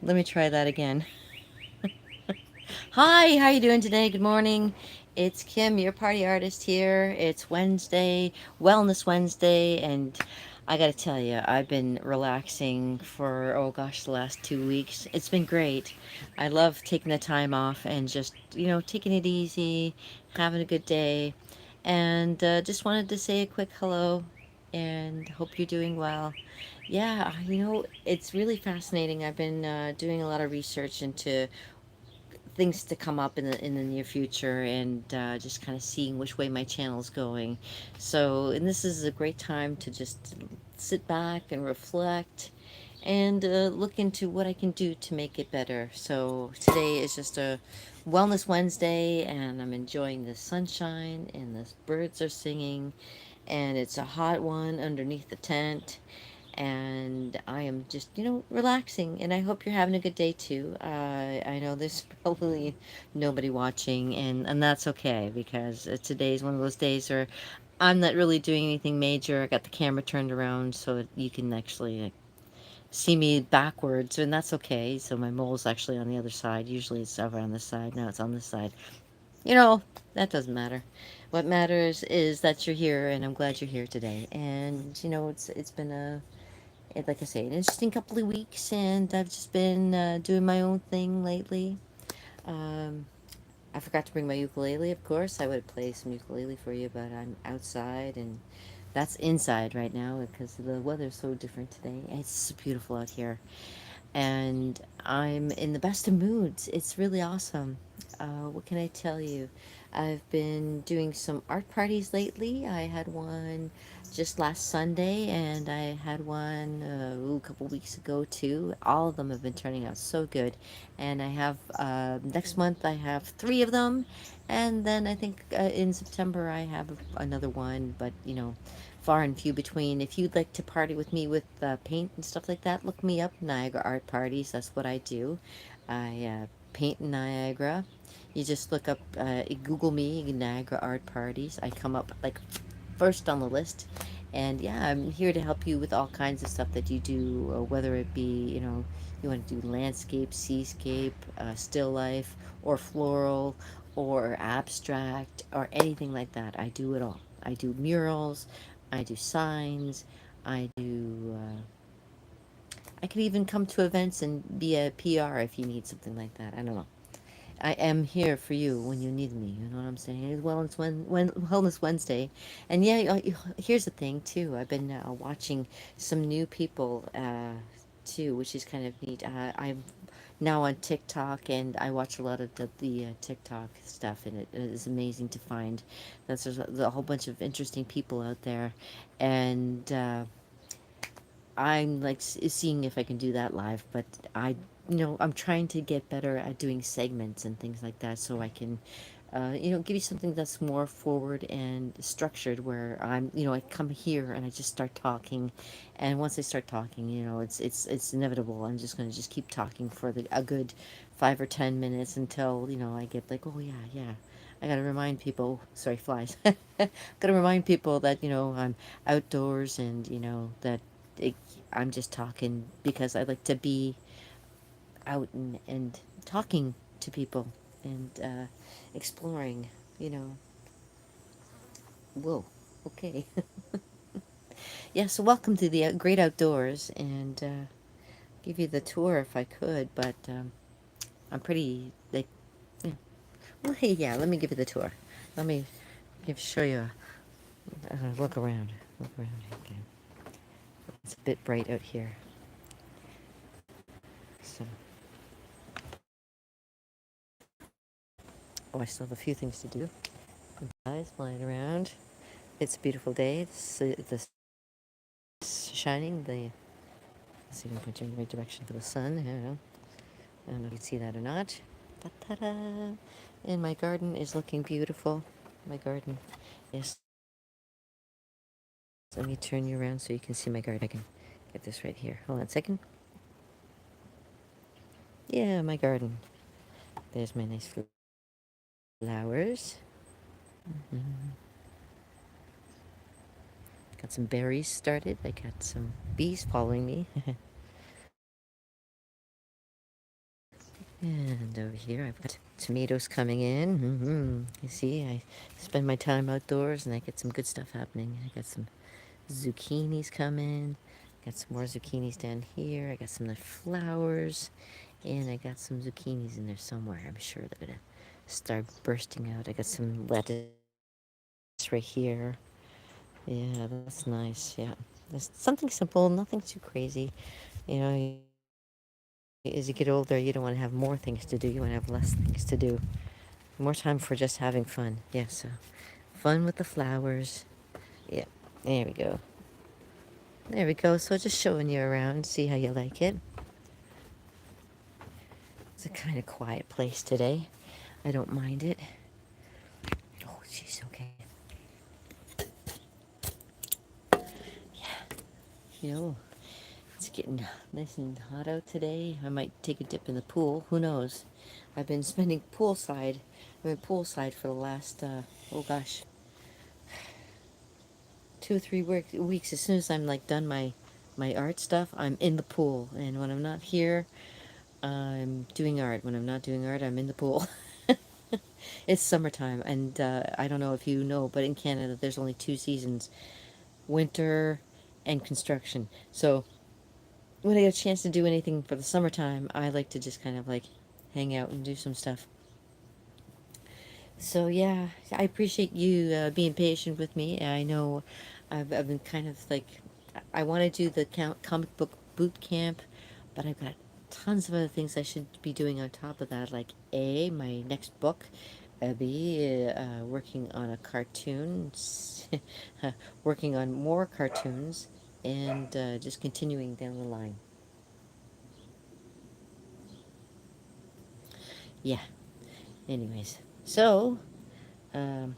Let me try that again. Hi, how you doing today? Good morning. It's Kim, your party artist here. It's Wednesday, Wellness Wednesday, and I gotta tell you, I've been relaxing for, oh gosh, the last 2 weeks. It's been great. I love taking the time off and just, taking it easy, having a good day, and just wanted to say a quick hello and hope you're doing well. Yeah, it's really fascinating. I've been doing a lot of research into things to come up in the near future, and just kind of seeing which way my channel's going. So, and this is a great time to just sit back and reflect and look into what I can do to make it better. So today is just a Wellness Wednesday, and I'm enjoying the sunshine, and the birds are singing, and it's a hot one underneath the tent, and I am just, relaxing. And I hope you're having a good day too. I know there's probably nobody watching, and that's okay because today's one of those days where I'm not really doing anything major. I got the camera turned around so you can actually see me backwards, and that's okay. So my mole's actually on the other side. Usually it's over on this side. Now it's on this side. You know, that doesn't matter. What matters is that you're here, and I'm glad you're here today. And it's been like I say, an interesting couple of weeks, and I've just been doing my own thing lately. Um, I forgot to bring my ukulele, of course. I would play some ukulele for you, but I'm outside, and that's inside right now because the weather's so different today. It's beautiful out here, and I'm in the best of moods. It's really awesome. What can I tell you? I've been doing some art parties lately. I had one just last Sunday, and I had one a couple weeks ago too. All of them have been turning out so good, and I have next month I have three of them, and then I think in September I have another one. But far and few between. If you'd like to party with me with paint and stuff like that, look me up, Niagara Art Parties. That's what I do. I paint in Niagara. You just look up, Google me, Niagara Art Parties. I come up like first on the list. And yeah, I'm here to help you with all kinds of stuff that you do, whether it be, you want to do landscape, seascape, still life, or floral, or abstract, or anything like that. I do it all. I do murals, I do signs, I do, I could even come to events and be a PR if you need something like that. I don't know. I am here for you when you need me. You know what I'm saying? Well, it's Wellness Wednesday, and yeah, here's the thing too. I've been watching some new people too, which is kind of neat. I'm now on TikTok, and I watch a lot of the TikTok stuff, and it is amazing to find that there's a whole bunch of interesting people out there, and I'm like seeing if I can do that live, but I'm trying to get better at doing segments and things like that so I can, give you something that's more forward and structured where I come here and I just start talking, and once I start talking, it's inevitable. I'm just going to just keep talking for a good 5 or 10 minutes until, I get like, oh yeah, yeah. I gotta remind people, sorry, flies. Gotta remind people that, I'm outdoors, and, that it, I'm just talking because I like to be out and talking to people and exploring, you know. Whoa, okay. Yeah, so welcome to the great outdoors, and give you the tour if I could, but I'm pretty, like, yeah. Well, hey, yeah, let me give you the tour. Let me show you, look around. Look around again. It's a bit bright out here. So, oh, I still have a few things to do. Guys flying around. It's a beautiful day. The shining. Let's see if I can point you in the right direction for the sun. I don't know if you can see that or not. Ta-da! And my garden is looking beautiful. My garden is. Let me turn you around so you can see my garden. I can get this right here. Hold on a second. Yeah, my garden. There's my nice flowers. Mhm. Got some berries started. I got some bees following me. And over here, I've got tomatoes coming in. You see, I spend my time outdoors and I get some good stuff happening. I got some zucchinis coming. Got some more zucchinis down here. I got some of the flowers. And I got some zucchinis in there somewhere. I'm sure they're going to start bursting out. I got some lettuce right here. Yeah, that's nice. Yeah. There's something simple, nothing too crazy. You know, as you get older, you don't want to have more things to do. You want to have less things to do. More time for just having fun. Yeah, so fun with the flowers. Yeah, there we go. There we go. So just showing you around, see how you like it. It's a kind of quiet place today. I don't mind it. Oh, jeez, okay. You know, it's getting nice and hot out today. I might take a dip in the pool. Who knows? I've been spending poolside. I've been poolside for the last, oh gosh, 2 or 3 weeks. As soon as I'm like done my art stuff, I'm in the pool. And when I'm not here, I'm doing art. When I'm not doing art, I'm in the pool. It's summertime, and I don't know if you know, but in Canada, there's only two seasons: winter and construction. So when I get a chance to do anything for the summertime, I like to just kind of like hang out and do some stuff. So yeah, I appreciate you being patient with me. I know I've been kind of like, I want to do the comic book boot camp, but I've got tons of other things I should be doing on top of that, like A, my next book, B, working on a cartoon, working on more cartoons, and just continuing down the line. Yeah, anyways. So, um,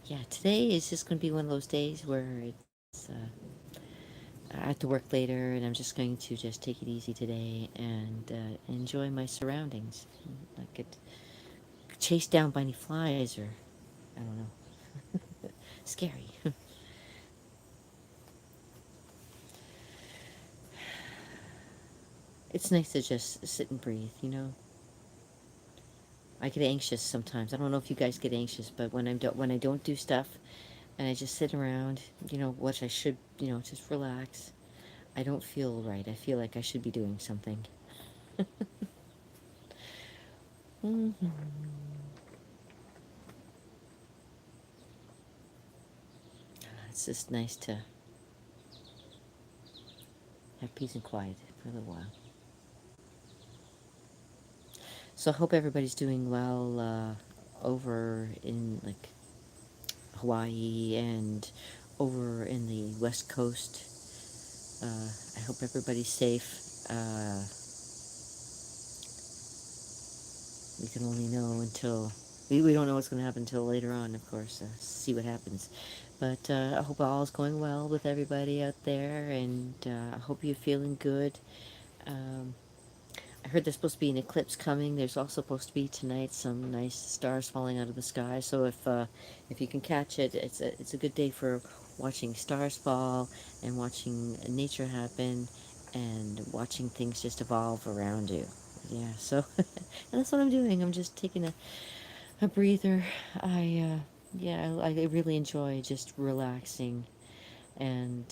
yeah, today is just going to be one of those days where it's, I have to work later and I'm just going to just take it easy today and enjoy my surroundings. Not get chased down by any flies or, I don't know, scary. It's nice to just sit and breathe, you know? I get anxious sometimes. I don't know if you guys get anxious, but when I don't do stuff and I just sit around, you know, which I should, you know, just relax, I don't feel right. I feel like I should be doing something. Hmm. It's just nice to have peace and quiet for a little while. So I hope everybody's doing well over in like Hawaii and over in the West Coast. I hope everybody's safe. We can only know until we don't know what's going to happen until later on, of course. See what happens. But I hope all is going well with everybody out there, and I hope you're feeling good. Um, I heard there's supposed to be an eclipse coming. There's also supposed to be tonight some nice stars falling out of the sky. So if you can catch it, it's a good day for watching stars fall and watching nature happen and watching things just evolve around you. Yeah, so and that's what I'm doing. I'm just taking a breather. Yeah, I really enjoy just relaxing and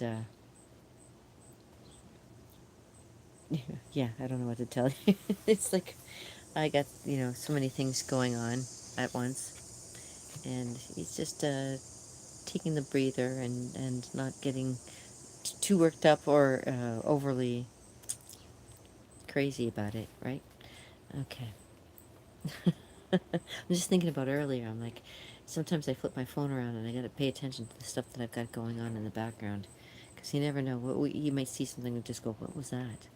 yeah, I don't know what to tell you. It's like I got, you know, so many things going on at once, and it's just taking the breather and not getting too worked up or overly crazy about it, right? Okay. I'm just thinking about earlier. I'm like, sometimes I flip my phone around and I got to pay attention to the stuff that I've got going on in the background, because you never know. You might see something and just go, "What was that?"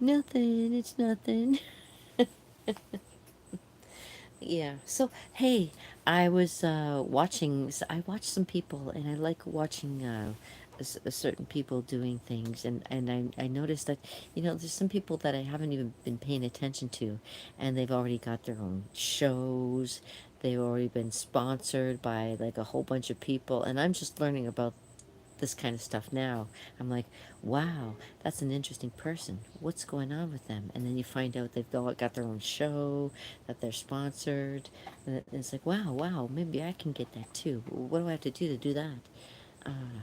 Nothing. It's nothing. Yeah. So, hey, I was watching. I watched some people, and I like watching certain people doing things, and I noticed that, you know, there's some people that I haven't even been paying attention to, and they've already got their own shows. They've already been sponsored by like a whole bunch of people, and I'm just learning about this kind of stuff now. I'm like, wow, that's an interesting person. What's going on with them? And then you find out they've all got their own show, that they're sponsored, and it's like, wow, wow, maybe I can get that too. What do I have to do that? Uh,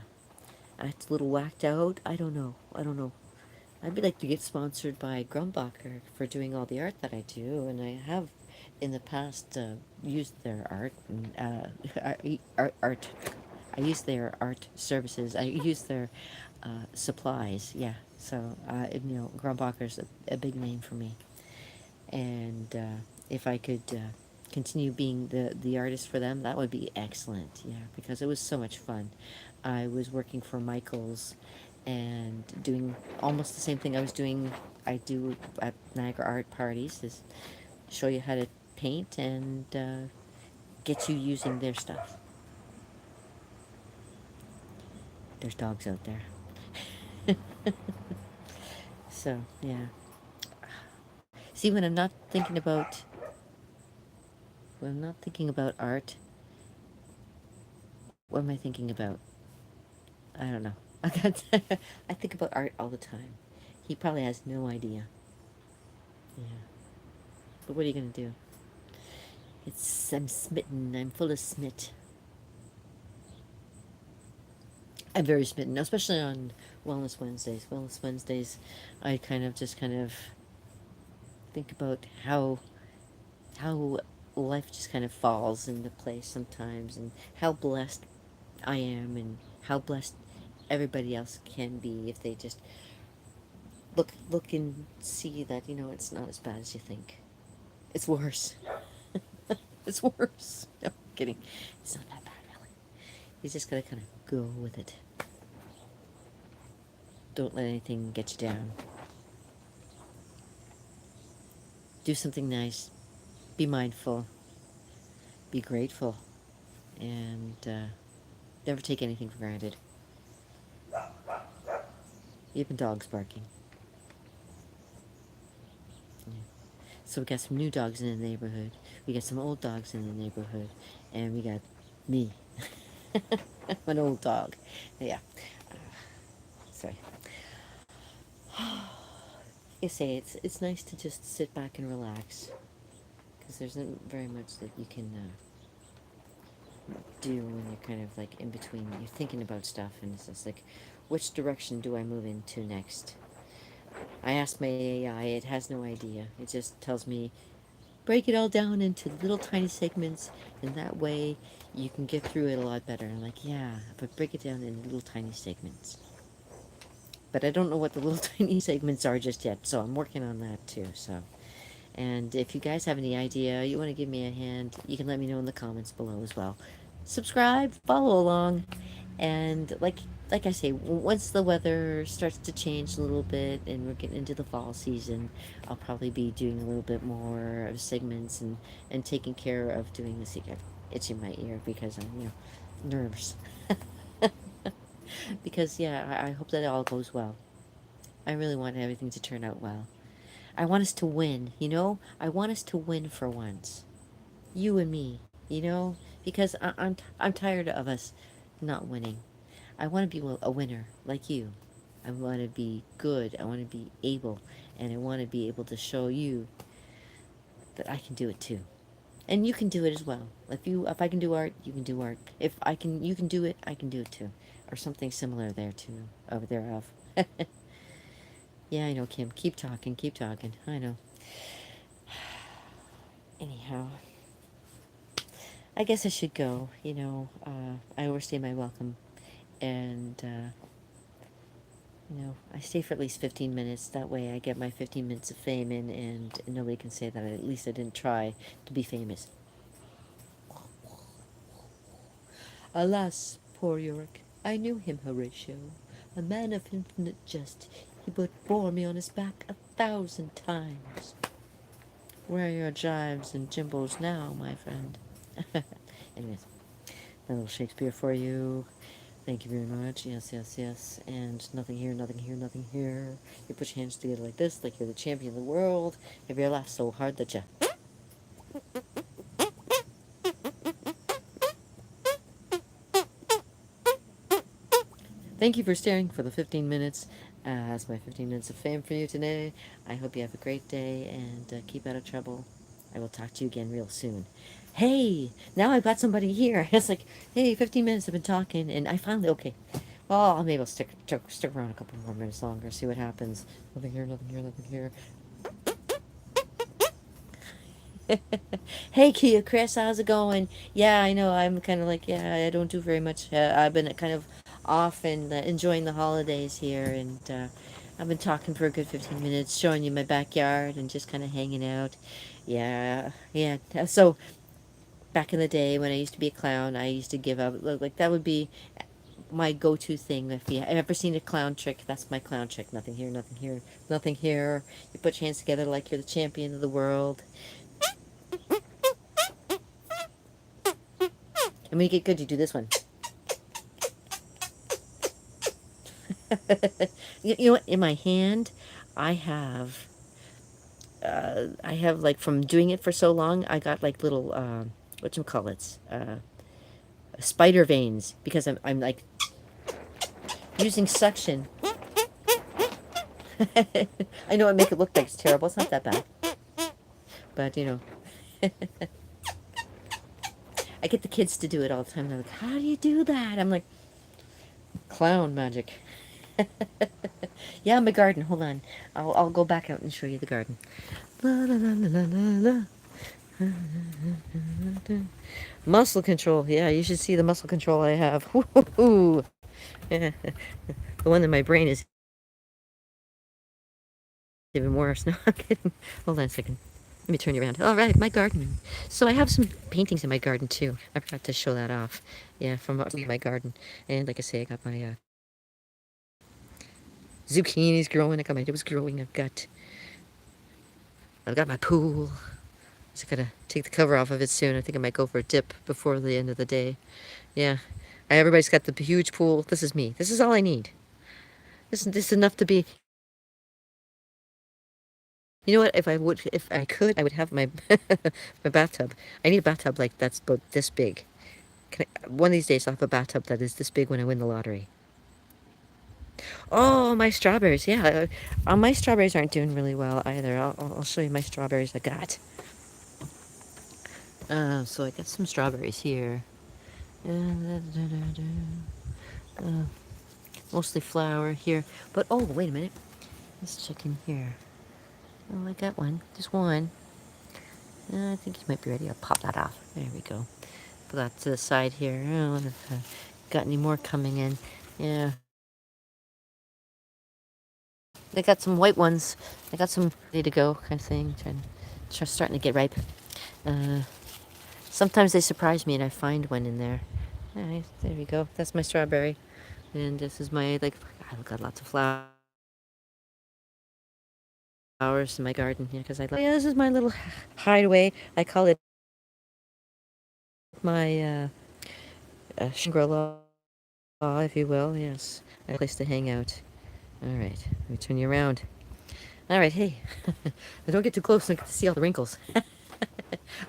it's a little whacked out. I don't know. I don't know. I'd like to get sponsored by Grumbacher for doing all the art that I do, and I have in the past used their art and art. I use their art services. I use their supplies. Yeah, so Grumbacher's a big name for me, and if I could continue being the artist for them, that would be excellent. Yeah, because it was so much fun. I was working for Michaels and doing almost the same thing I do at Niagara art parties, is show you how to paint and get you using their stuff. There's dogs out there. So yeah, see, when I'm not thinking about art, what am I thinking about? I don't know. I think about art all the time. He probably has no idea. Yeah. But what are you gonna do? I'm smitten. I'm full of smit. I'm very smitten, especially on Wellness Wednesdays. Wellness Wednesdays, I kind of think about how life just kind of falls into place sometimes, and how blessed I am, and how blessed everybody else can be if they just look and see that it's not as bad as you think. It's worse. It's worse. No, I'm kidding. It's not that bad, really. You just gotta kind of go with it. Don't let anything get you down. Do something nice. Be mindful. Be grateful. And never take anything for granted. Even dogs barking. Yeah. So we got some new dogs in the neighborhood. We got some old dogs in the neighborhood. And we got me. I'm an old dog. Yeah. Sorry. You say it's nice to just sit back and relax, because there's not very much that you can do when you're kind of like in between. You're thinking about stuff, and it's just like, which direction do I move into next? I asked my AI; it has no idea. It just tells me, break it all down into little tiny segments, and that way you can get through it a lot better. I'm like, yeah, but break it down in little tiny segments. But I don't know what the little tiny segments are just yet, so I'm working on that too. So, and if you guys have any idea, you want to give me a hand, you can let me know in the comments below as well. Subscribe, follow along, and like I say, once the weather starts to change a little bit and we're getting into the fall season, I'll probably be doing a little bit more of segments and taking care of doing this. I'm itching my ear because I'm nervous. Because yeah, I hope that it all goes well. I really want everything to turn out well. I want us to win, I want us to win for once. You and me, because I'm tired of us not winning. I want to be a winner like you. I want to be good. I want to be able, and I want to be able to show you that I can do it too. And you can do it as well. If I can do art, you can do art. If you can do it, I can do it too. Or something similar there too, over thereof. Yeah, I know, Kim. Keep talking, keep talking. I know. Anyhow, I guess I should go. I overstay my welcome. And, I stay for at least 15 minutes. That way I get my 15 minutes of fame in, and nobody can say that at least I didn't try to be famous. Alas, poor Yorick, I knew him, Horatio, a man of infinite jest. He would bore me on his back 1,000 times. Where are your jives and jimbles now, my friend? Anyways, a little Shakespeare for you. Thank you very much. Yes, yes, yes. And nothing here, nothing here, nothing here. You put your hands together like this, like you're the champion of the world. Have you ever laughed so hard that you... Thank you for staring for the 15 minutes. That's my 15 minutes of fame for you today. I hope you have a great day and keep out of trouble. I will talk to you again real soon. Hey, now I've got somebody here. It's like, hey, 15 minutes I've been talking, and I finally, okay. Well, maybe I'll stick around a couple more minutes longer, see what happens. Nothing here, nothing here, nothing here. Hey, Kia, Chris, how's it going? Yeah, I know. I'm kind of like, yeah, I don't do very much. I've been kind of off and enjoying the holidays here, and I've been talking for a good 15 minutes, showing you my backyard and just kind of hanging out. Yeah, yeah. So back in the day when I used to be a clown, I used to give up. Like that would be my go-to thing. If you have ever seen a clown trick, that's my clown trick. Nothing here, nothing here, nothing here. You put your hands together like you're the champion of the world. And when you get good, you do this one. You know what? In my hand, I have, like from doing it for so long, I got like little, what you call it, spider veins because I'm like using suction. I know I make it look like it's terrible. It's not that bad, but you know, I get the kids to do it all the time. They're like, "How do you do that?" I'm like, "Clown magic." Yeah, my garden. Hold on, I'll go back out and show you the garden. La la la la la la. Muscle control. Yeah, you should see the muscle control I have. Woo-hoo-hoo. Yeah. The one in my brain is even worse. No, I'm kidding. Hold on a second. Let me turn you around. All right, my garden. So I have some paintings in my garden too. I forgot to show that off. Yeah, from my garden. And like I say, I got my zucchinis growing. I got my nose growing. I've got my pool. Just gotta take the cover off of it soon. I think I might go for a dip before the end of the day. Yeah. Everybody's got the huge pool. This is me. This is all I need. This is enough to be. You know what? If I could, I would have my my bathtub. I need a bathtub like that's about this big. One of these days I'll have a bathtub that is this big when I win the lottery. Oh, my strawberries. Yeah, my strawberries aren't doing really well either. I'll show you my strawberries I got. So I got some strawberries here. Uh, mostly flower here. But oh, wait a minute. Let's check in here. Oh, I got one. Just one. I think you might be ready. I'll pop that off. There we go. Put that to the side here. I don't know if I've got any more coming in. Yeah. I got some white ones. I got some ready to go kind of thing. Starting to get ripe. Uh, sometimes they surprise me and I find one in there. Alright, there we go. That's my strawberry. And this is my, like, I've got lots of flowers in my garden here because I love. Yeah, this is my little hideaway. I call it my Shangri-La, if you will. Yes, a place to hang out. All right, let me turn you around. All right, hey, don't get too close. I get to see all the wrinkles.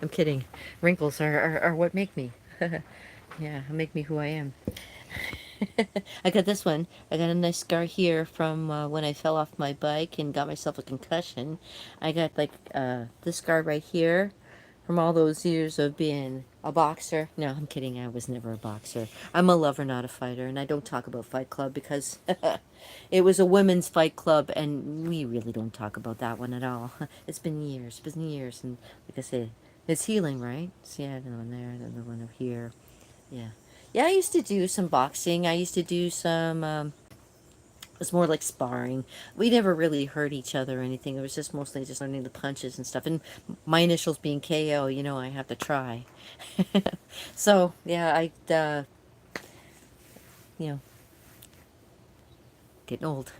I'm kidding. Wrinkles are what make me. Yeah, make me who I am. I got this one. I got a nice scar here from when I fell off my bike and got myself a concussion. I got like this scar right here from all those years of being a boxer. No, I'm kidding. I was never a boxer. I'm a lover, not a fighter, and I don't talk about Fight Club because it was a women's fight club, and we really don't talk about that one at all. It's been years, and like I said, it's healing, right? See, I have the one there, then the one over here. Yeah. Yeah, I used to do some boxing. I used to do some, it was more like sparring. We never really hurt each other or anything. It was just mostly just learning the punches and stuff. And my initials being KO, you know, I have to try. So, yeah, you know, getting old.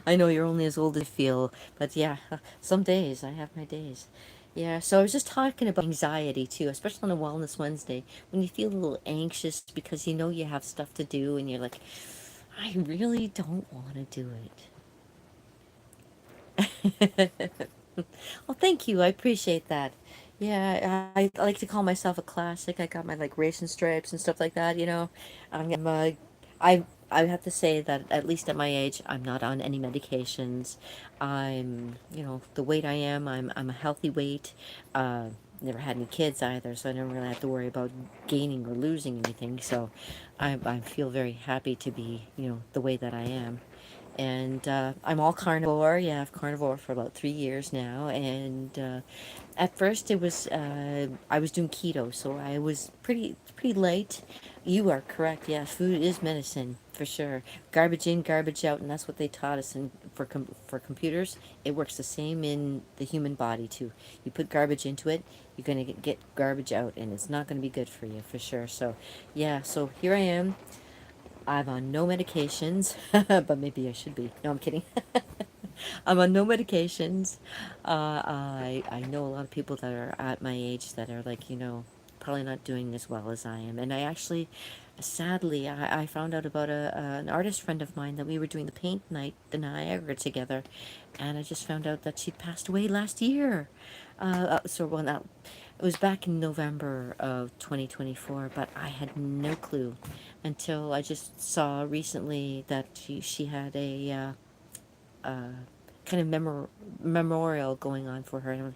I know you're only as old as you feel, but yeah, some days I have my days. Yeah, so I was just talking about anxiety too, especially on a Wellness Wednesday, when you feel a little anxious because you know you have stuff to do and you're like, I really don't want to do it. Well, thank you. I appreciate that. Yeah, I like to call myself a classic. I got my like racing stripes and stuff like that, you know. I I have to say that at least at my age, I'm not on any medications. I'm, you know, the weight I am, I'm a healthy weight. Uh, Never had any kids either, so I don't really have to worry about gaining or losing anything. So I feel very happy to be, you know, the way that I am. And I'm all carnivore. Yeah, I've carnivore for about 3 years now, and at first it was I was doing keto, so I was pretty light. You are correct. Yeah, food is medicine for sure. Garbage in, garbage out, and that's what they taught us. And for computers, it works the same in the human body too. You put garbage into it, you're gonna get garbage out, and it's not gonna be good for you for sure. So, yeah. So here I am. I'm on no medications, but maybe I should be. No, I'm kidding. I'm on no medications. I know a lot of people that are at my age that are like, you know, probably not doing as well as I am. And I actually, sadly, I found out about an artist friend of mine that we were doing the paint night, the Niagara together, and I just found out that she passed away last year. Well, now, it was back in November of 2024, but I had no clue until I just saw recently that she had a uh, kind of memorial going on for her. And I'm like,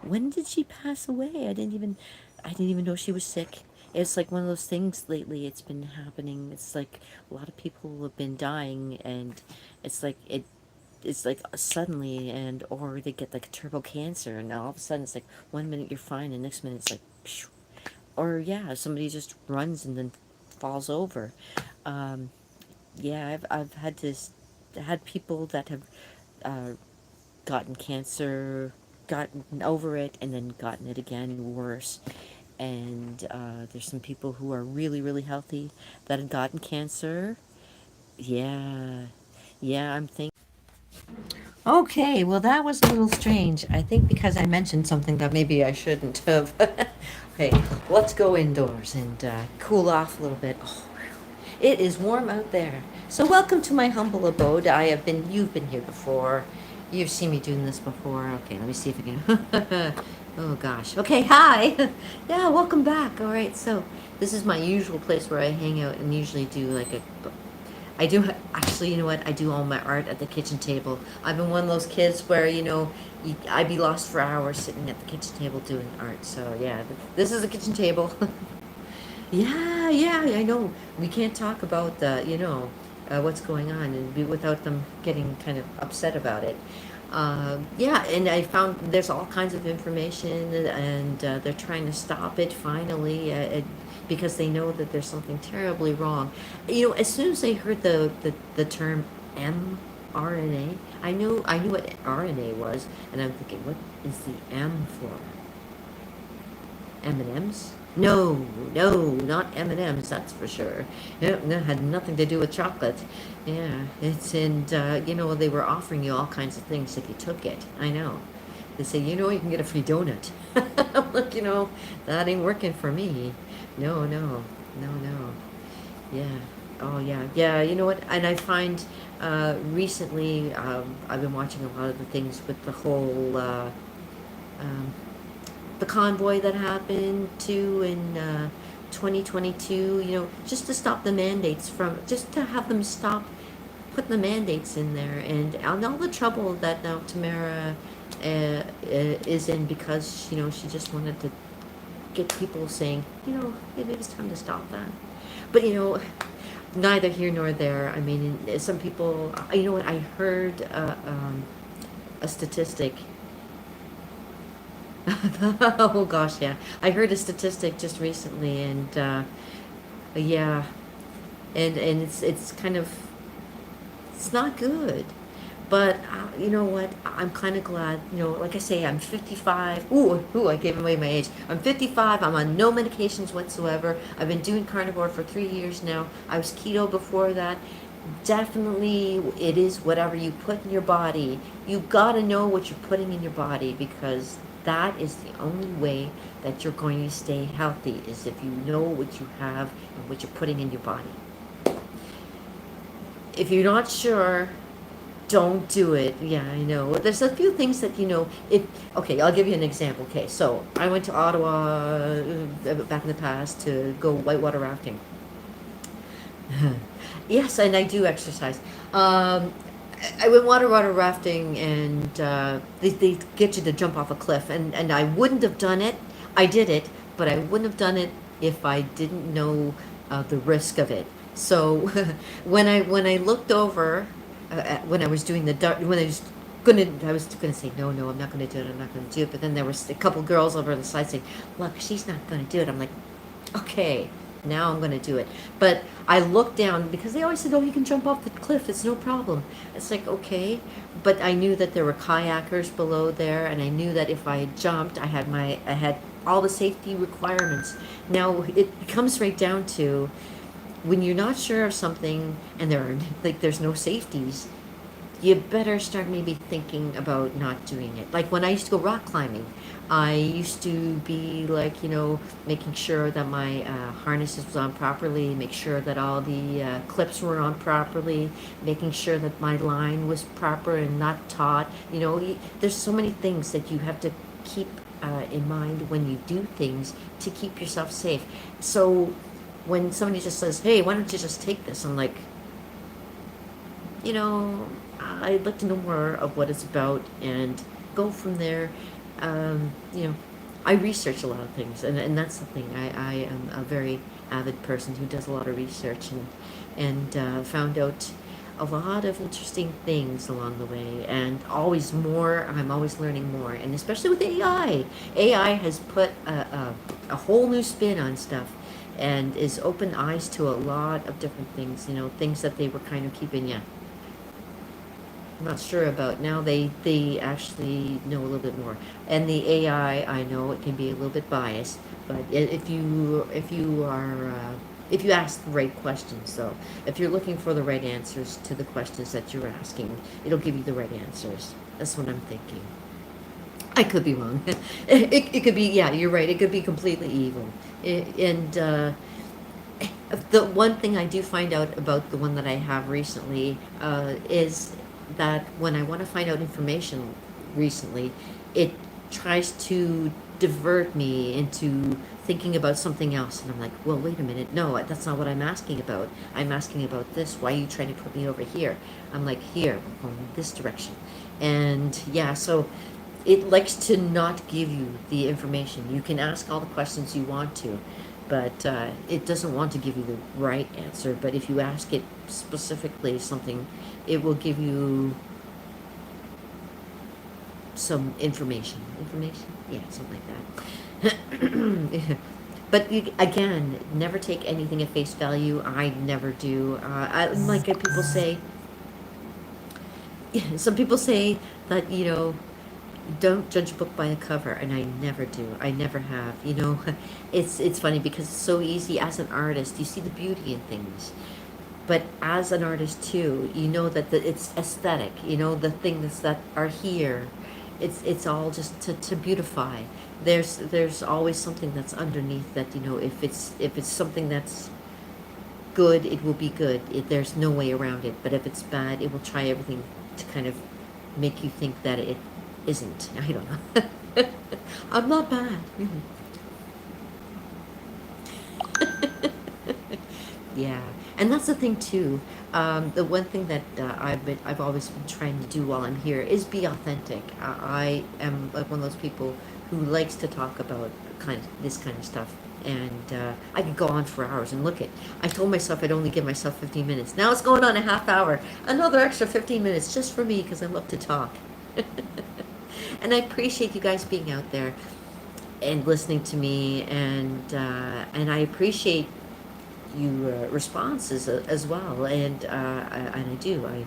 when did she pass away? I didn't even know she was sick. It's like one of those things lately. It's been happening. It's like a lot of people have been dying, and it's like it's like suddenly, and or they get like turbo cancer, and all of a sudden it's like 1 minute you're fine, and next minute it's like, phew. Or yeah, somebody just runs and then falls over. Um, yeah, I've had had people that have uh, gotten cancer, gotten over it, and then gotten it again worse. And there's some people who are really healthy that have gotten cancer. Yeah, yeah, I'm thinking. Okay, well, that was a little strange. I think because I mentioned something that maybe I shouldn't have. Hey, let's go indoors and cool off a little bit. Oh, it is warm out there. So welcome to my humble abode. You've been here before. You've seen me doing this before. Okay, let me see if I can. Oh gosh. Okay, hi. Yeah, welcome back. All right, so this is my usual place where I hang out and usually do like a. I do actually, you know what? I do all my art at the kitchen table. I've been one of those kids where, you know, I'd be lost for hours sitting at the kitchen table doing art. So yeah, this is a kitchen table. Yeah, yeah, I know. We can't talk about what's going on and be without them getting kind of upset about it. Yeah, and I found there's all kinds of information, and they're trying to stop it finally, because they know that there's something terribly wrong. You know, as soon as they heard the term mRNA, I knew what RNA was, and I'm thinking, what is the M for? M&Ms? No, no, not M&Ms, that's for sure. That had nothing to do with chocolate. Yeah, you know, they were offering you all kinds of things if you took it. I know. They say, you know, you can get a free donut. I'm like, you know, that ain't working for me. No, no, no, no. Yeah. Oh, yeah. Yeah, you know what? And I find recently I've been watching a lot of the things with the whole um, the convoy that happened too in 2022, you know, just to stop the mandates just to have them stop putting the mandates in there, and all the trouble that now Tamara is in because, you know, she just wanted to get people saying, you know, maybe it's time to stop that. But, you know, neither here nor there. I mean, some people, you know what, I heard a statistic. Oh gosh, yeah. I heard a statistic just recently, and yeah, and it's kind of it's not good. But you know what? I'm kind of glad. You know, like I say, I'm 55. Ooh, I gave away my age. I'm 55. I'm on no medications whatsoever. I've been doing carnivore for 3 years now. I was keto before that. Definitely, it is whatever you put in your body. You gotta know what you're putting in your body, because that is the only way that you're going to stay healthy, is if you know what you have and what you're putting in your body. If you're not sure, Don't do it. Yeah, I know. There's a few things that, if, okay, I'll give you an example. Okay, so I went to Ottawa back in the past to go whitewater rafting. Yes, and I do exercise. I went water rafting, and they get you to jump off a cliff, and I wouldn't have done it. I did it, but I wouldn't have done it if I didn't know the risk of it. So when I looked over when I was doing when I was gonna say no, no, I'm not gonna do it. I'm not gonna do it. But then there was a couple girls over on the side saying, "Look, she's not gonna do it." I'm like, okay, now I'm going to do it. But I looked down because they always said, oh, you can jump off the cliff. It's no problem. It's like, okay. But I knew that there were kayakers below there, and I knew that if I jumped, I had all the safety requirements. Now, it comes right down to when you're not sure of something and there's no safeties, you better start maybe thinking about not doing it. Like when I used to go rock climbing, I used to be like, making sure that my harnesses was on properly, make sure that all the clips were on properly, making sure that my line was proper and not taut. There's so many things that you have to keep in mind when you do things to keep yourself safe. So when somebody just says, hey, why don't you just take this? I'm like, you know, I'd like to know more of what it's about and go from there. Um, you know, I research a lot of things, and that's the thing. I am a very avid person who does a lot of research and found out a lot of interesting things along the way, and always more. I'm always learning more, and especially with AI. AI has put a whole new spin on stuff and is open eyes to a lot of different things, things that they were kind of keeping, yeah, I'm not sure about now. They actually know a little bit more, and the AI, I know it can be a little bit biased, but if you ask the right questions, though, if you're looking for the right answers to the questions that you're asking, it'll give you the right answers. That's what I'm thinking. I could be wrong. It could be, yeah, you're right. It could be completely evil. And the one thing I do find out about the one that I have recently is that when I want to find out information recently, it tries to divert me into thinking about something else. And I'm like, well, wait a minute. No, that's not what I'm asking about. I'm asking about this. Why are you trying to put me over here? I'm like, here, we're going this direction. And yeah, so it likes to not give you the information. You can ask all the questions you want to, but it doesn't want to give you the right answer. But if you ask it specifically something, it will give you some information. Information? Yeah, something like that. But again, never take anything at face value. I never do. Like people say, some people say that, don't judge a book by a cover, and I never do. I never have. It's funny because it's so easy as an artist. You see the beauty in things, but as an artist too, you know that it's aesthetic. The things that are here, it's all just to beautify. There's always something that's underneath that. If it's something that's good, it will be good. There's no way around it. But if it's bad, it will try everything to kind of make you think that it isn't. I don't know. I'm not bad. Yeah, and that's the thing too. The one thing that I've always been trying to do while I'm here is be authentic. I am like one of those people who likes to talk about this kind of stuff, and I could go on for hours. And look, I told myself I'd only give myself 15 minutes. Now it's going on a half hour, another extra 15 minutes just for me because I love to talk. And I appreciate you guys being out there and listening to me, and I appreciate you responses as well, and I do.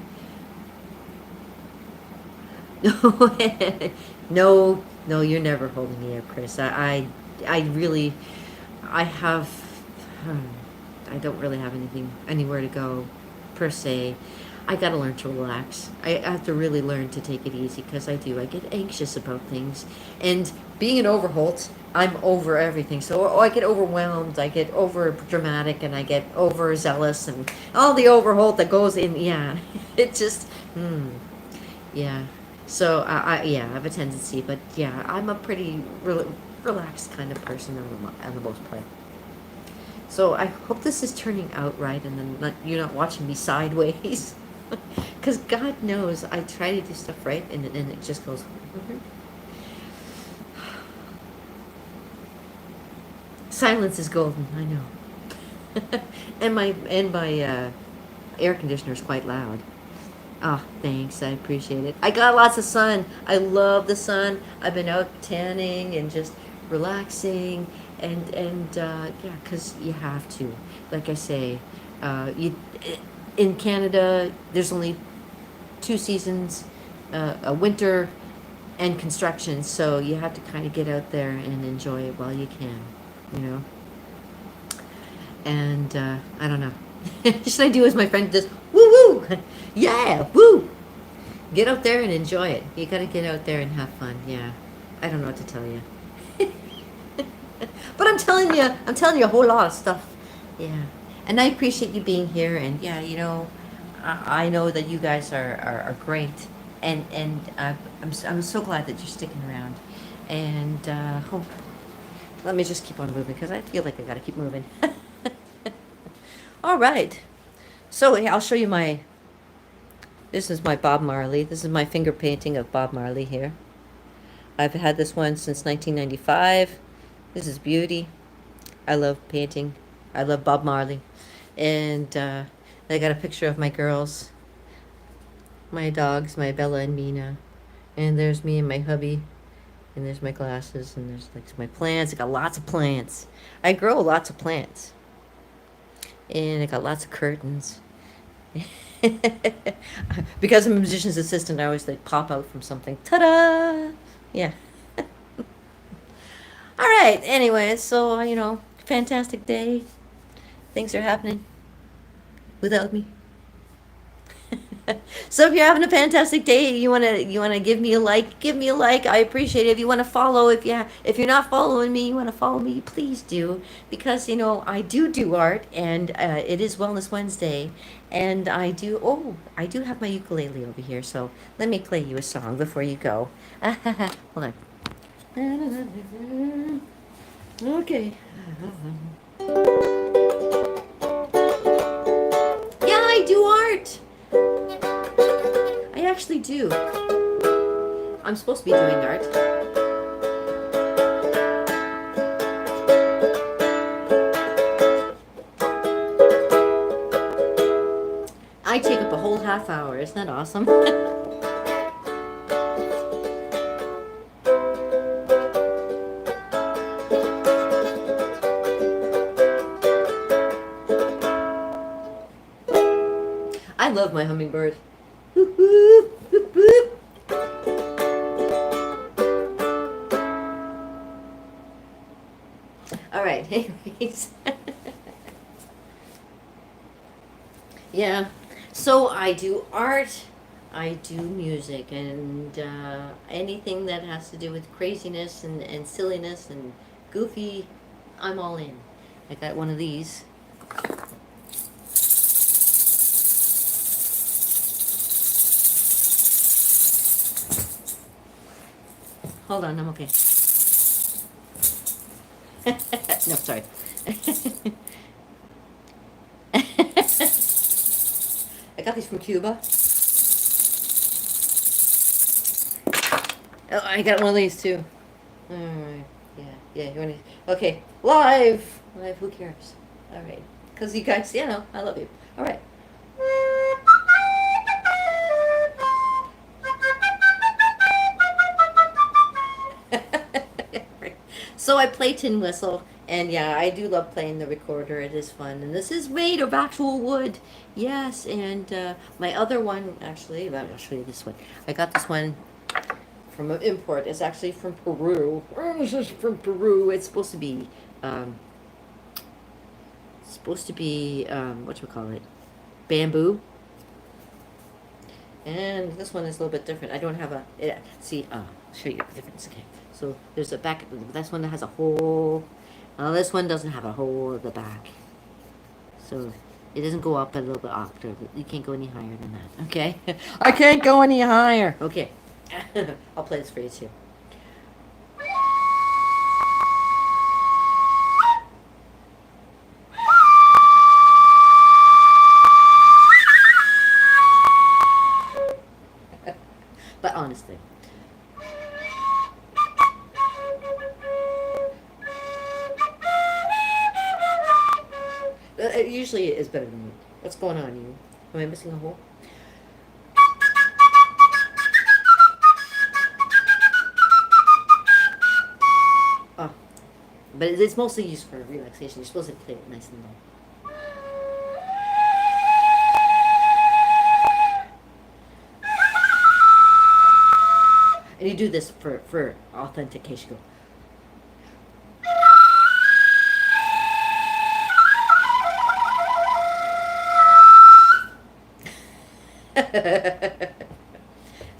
No, no, you're never holding me up, Chris. I really, I have, I don't really have anywhere to go, per se. I gotta learn to relax. I have to really learn to take it easy because I get anxious about things. And being an Overholt, I'm over everything. So I get overwhelmed, I get over dramatic, and I get overzealous, and all the Overholt that goes in. Yeah, it just. Yeah. So yeah, I have a tendency, but yeah, I'm a pretty relaxed kind of person on the most part. So I hope this is turning out right, and then you're not watching me sideways, because God knows I try to do stuff right, and then it just goes. Silence is golden. I know. And my air conditioner is quite loud. Oh, thanks. I appreciate it. I got lots of sun. I love the sun. I've been out tanning and just relaxing, and yeah, because you have to. Like I say, you in Canada, there's only two seasons, a winter and construction. So you have to kind of get out there and enjoy it while you can. You know. And I don't know. Should I do as my friend does? Woo woo! Yeah, woo! Get out there and enjoy it. You gotta get out there and have fun. Yeah, I don't know what to tell you, but I'm telling you a whole lot of stuff. Yeah, and I appreciate you being here. And yeah, I know that you guys are great, and I'm so glad that you're sticking around. And hope. Let me just keep on moving because I feel like I gotta keep moving. All right. So yeah, I'll show you my. This is my Bob Marley. This is my finger painting of Bob Marley here. I've had this one since 1995. This is beauty. I love painting. I love Bob Marley. And I got a picture of my girls, my dogs, my Bella and Mina. And there's me and my hubby. And there's my glasses. And there's like my plants. I got lots of plants. I grow lots of plants. And I got lots of curtains. Because I'm a musician's assistant, I always like pop out from something. Ta-da! Yeah. All right. Anyway, so fantastic day. Things are happening without me. So if you're having a fantastic day, you wanna give me a like, give me a like. I appreciate it. If you want to follow, if you're not following me, you want to follow me, please do, because I do art, and it is Wellness Wednesday, and I do have my ukulele over here. So let me play you a song before you go. Hold on. Okay. Yeah, I do art. I actually do. I'm supposed to be doing art. I take up a whole half hour. Isn't that awesome? I love my hummingbird. Whoop, whoop, whoop, whoop. All right, anyways. Yeah, so I do art, I do music, and anything that has to do with craziness and silliness and goofy, I'm all in. I got one of these. Hold on, I'm okay. No, sorry. I got these from Cuba. Oh, I got one of these too. All right. Yeah, yeah. You want to? Okay, live. Who cares? All right, because you guys, I love you. All right. So I play tin whistle, and yeah, I do love playing the recorder. It is fun, and this is made of actual wood. Yes, and my other one, actually, I'll show you this one. I got this one from an import. It's actually from Peru. This is from Peru. It's um, supposed to be what you call it, bamboo. And this one is a little bit different. I don't have see, I'll show you the difference. Okay, so there's a back. This one that has a hole. This one doesn't have a hole at the back. So It doesn't go up a little bit octave. You can't go any higher than that. Okay? I can't go any higher. Okay. I'll play this for you too. But honestly. It usually is better than you. What's going on, you? Am I missing a hole? Oh, but it's mostly used for relaxation. You're supposed to play it nice and low. And you do this for authentication.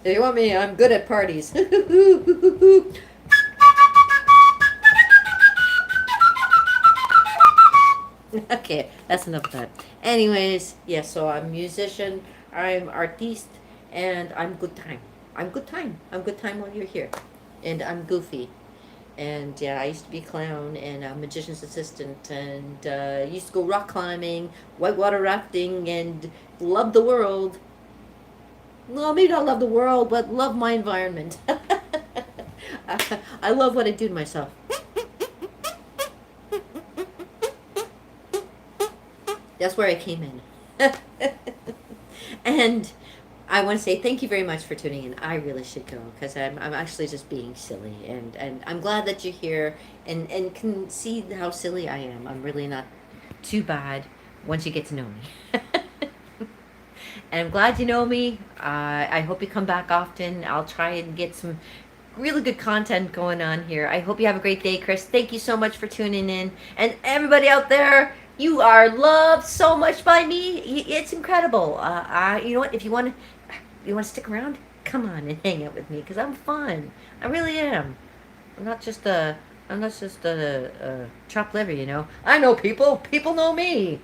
If you want me, I'm good at parties. Okay, that's enough of that. Anyways, yeah, so I'm a musician, I'm artiste, and I'm good time. I'm good time. I'm good time while you're here. And I'm goofy. And yeah, I used to be a clown and a magician's assistant, and used to go rock climbing, whitewater rafting, and love the world. Well, maybe not love the world, but love my environment. I love what I do to myself. That's where I came in. And I want to say thank you very much for tuning in. I really should go because I'm actually just being silly. And I'm glad that you're here and can see how silly I am. I'm really not too bad once you get to know me. And I'm glad you know me. I hope you come back often. I'll try and get some really good content going on here. I hope you have a great day, Chris. Thank you so much for tuning in. And everybody out there, you are loved so much by me. It's incredible. You know what? If you want to stick around, come on and hang out with me because I'm fun. I really am. I'm not just a chopped liver, you know. I know people. People know me.